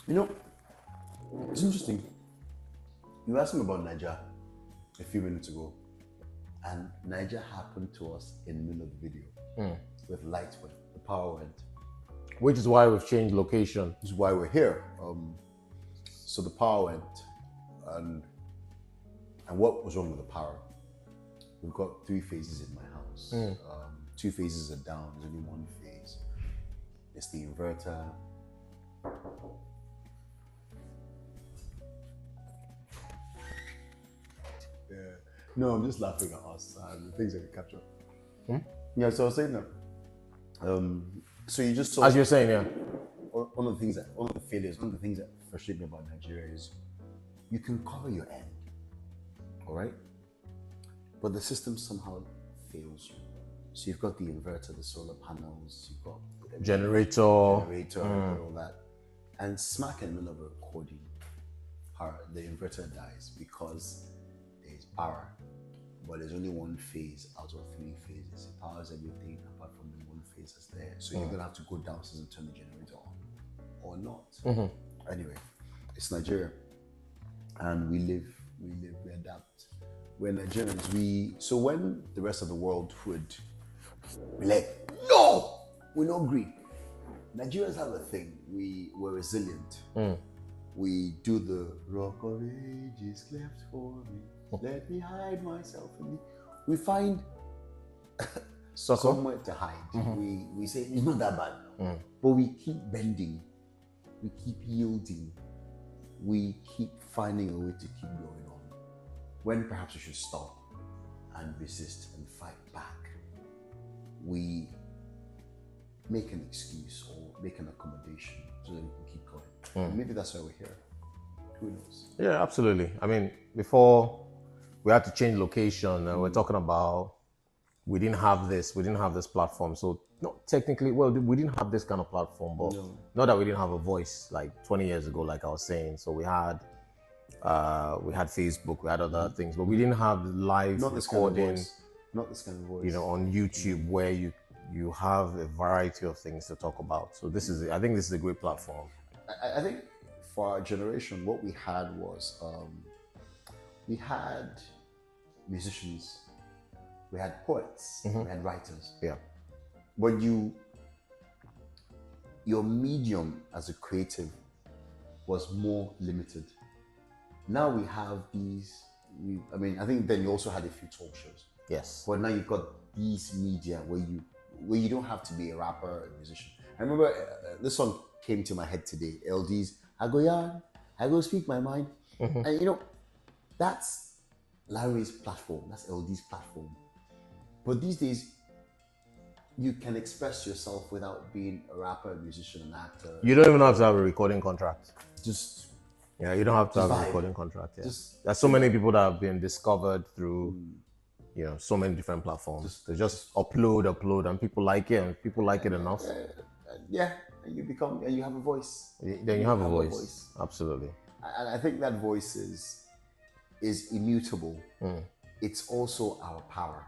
You know, it's interesting. You asked me about Niger a few minutes ago, and Niger happened to us in the middle of the video with lights when the power went. Which is why we've changed location. This is why we're here. So the power went, and what was wrong with the power? We've got 3 phases in my house. 2 phases are down. There's only 1 phase. It's the inverter. Yeah. No, I'm just laughing at us and the things that we capture. Yeah, so I was saying that. So you just saw. As you're saying, yeah. One of the failures, one of the things that frustrate me about Nigeria is you can cover your end, all right? But the system somehow fails you. So you've got the inverter, the solar panels, you've got Generator. and all that. And smack in the middle of a recording, the inverter dies because there's power. But there's only 1 phase out of 3 phases. It powers everything apart from the 1 phase that's there. So you're gonna have to go downstairs and turn the generator on, or not. Anyway, it's Nigeria, and we adapt. We're Nigerians. So when the rest of the world would be like, no, we're not gree. Nigerians have a thing. We're resilient. We do the rock of ages cleft for me. Let me hide myself in me. We find somewhere to hide. We say it's not that bad now. But we keep bending. We keep yielding. We keep finding a way to keep going on. When perhaps we should stop and resist and fight back, we make an excuse or make an accommodation so that we can keep going. And maybe that's why we're here. Who knows? Yeah, absolutely. I mean, before we had to change location, and we're talking about we didn't have this platform. So not technically, well, we didn't have this kind of platform, but not that we didn't have a voice like 20 years ago, like I was saying. So we had Facebook, we had other things, but we didn't have live Not this kind of voice. Not this kind of voice. you know, on YouTube where you have a variety of things to talk about. So I think this is a great platform. I think for our generation, what we had was we had musicians, we had poets, we had writers. Yeah. But your medium as a creative was more limited. Now we have these. I think then you also had a few talk shows. Yes. But now you've got these media where you don't have to be a rapper or a musician. I remember this song came to my head today. LD's I go yarn, I go speak my mind, and that's Larry's platform. That's LD's platform. But these days, you can express yourself without being a rapper, a musician, an actor. You don't even have to have a recording contract. Yeah, you don't have to have a recording contract. Yeah. There's so many people that have been discovered through, so many different platforms. They just upload, and people like it, and people like it enough. Yeah, and you have a voice. Then you have a voice. Absolutely. And I think that voice is immutable. It's also our power.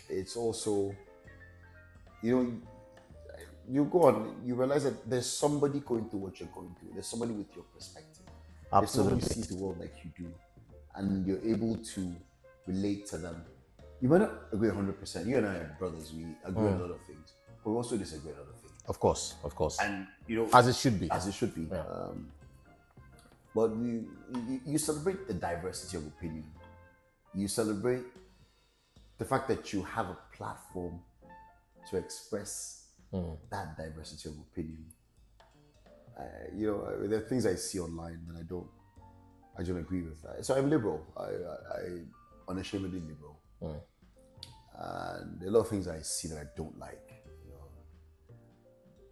It's also, you go on, you realize that there's somebody going through what you're going through. There's somebody with your perspective. Absolutely. There's somebody who sees the world like you do, and you're able to relate to them. You might not agree 100%. You and I are brothers. We agree on a lot of things, but we also disagree on other things. Of course. And as it should be. As it should be. Yeah. But you celebrate the diversity of opinion. You celebrate the fact that you have a platform to express that diversity of opinion. There are things I see online that I don't agree with. So I'm liberal. I unashamedly liberal. And there are a lot of things I see that I don't like.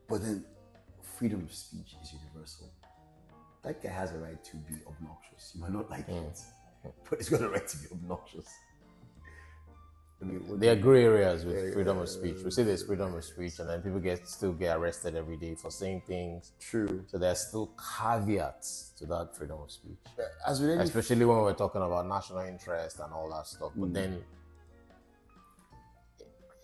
But then freedom of speech is universal. That guy has a right to be obnoxious. You might not like it, but he's got a right to be obnoxious. There are gray areas with freedom of speech. We say there's freedom of speech, and then people still get arrested every day for saying things. True. So there's still caveats to that freedom of speech. Especially when we're talking about national interest and all that stuff. But then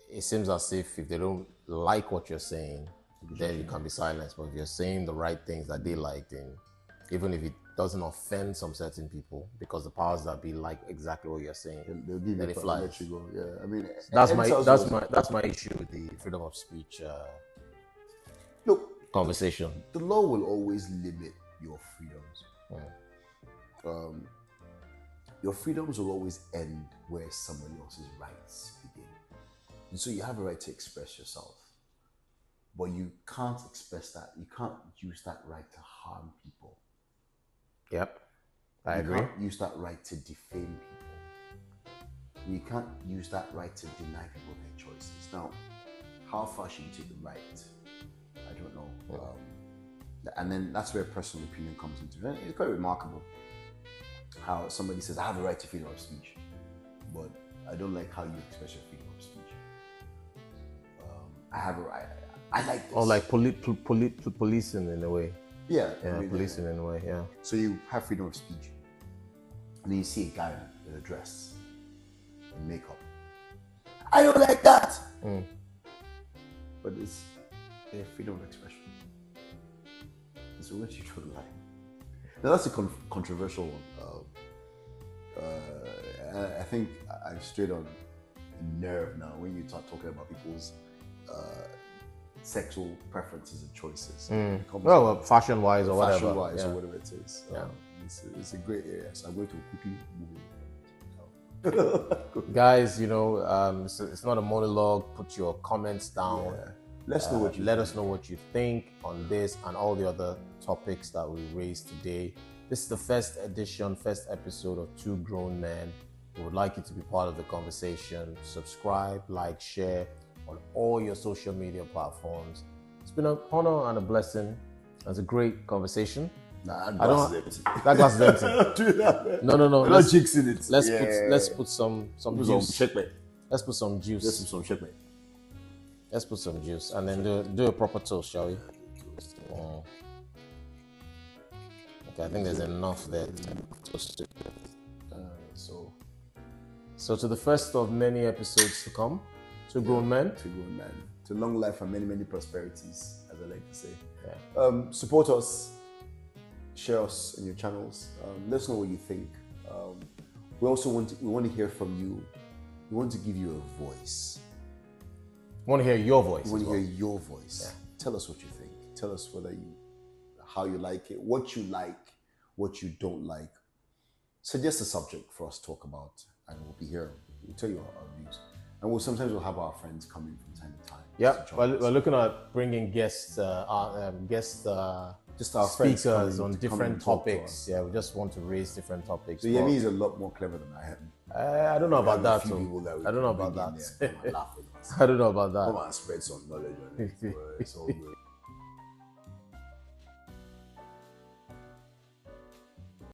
it seems as if they don't like what you're saying, then you can be silenced. But if you're saying the right things that they like, then even if it doesn't offend some certain people, because the powers that be like exactly what you're saying, they'll give then you it flies. let you go. Yeah, I mean, That's my issue with the freedom of speech look, conversation. The law will always limit your freedoms. Your freedoms will always end where somebody else's rights begin. And so you have a right to express yourself, but you can't express that. You can't use that right to harm people. Yep, I agree. You can't use that right to defame people. You can't use that right to deny people their choices. Now, how far should you take the right? I don't know. And then that's where personal opinion comes into it. It's quite remarkable how somebody says, I have a right to freedom of speech, but I don't like how you express your freedom of speech. I have a right. I like this. Or like policing in a way. Yeah. Yeah, policing in a way, yeah. So you have freedom of speech. And then you see a guy in a dress, in makeup. I don't like that! But it's freedom of expression. So what you don't like. Now that's a controversial one. I think I'm straight on nerve now when you start talking about people's sexual preferences and choices. Well, fashion-wise or whatever. Fashion-wise or whatever it is. It's a great area. So I'm going to quickly move on. Guys, it's not a monologue. Put your comments down. Yeah. Let us know what you think on this and all the other topics that we raised today. This is the first episode of Two Grown Men. We would like you to be part of the conversation. Subscribe, like, share on all your social media platforms. It's been an honor and a blessing. It's a great conversation. Nah, that glass is empty. That glass is empty. Don't do that. No. We're not jinxing it. Let's put some juice. Let's put some juice. Let's put some checkmate. Let's put some juice and then do a proper toast, shall we? Okay, I think there's enough there to toast it. So to the first of many episodes to come, Two Grown Men. Two Grown Men. To long life and many, many prosperities, as I like to say. Yeah. Support us. Share us in your channels. Let us know what you think. We also want to hear from you. We want to give you a voice. We want to hear your voice. We want to hear your voice. Yeah. Tell us what you think. Tell us how you like it, what you don't like. Suggest a subject for us to talk about, and we'll be here. We'll tell you our views. And sometimes we'll have our friends come in from time to time. Yeah, we're looking at bringing guests, just our speakers on different topics. Yeah, we just want to raise different topics. So Yemi is a lot more clever than I am. I don't know about that. I don't know about that. I don't know about that. Come and spread some knowledge on it. It's all good.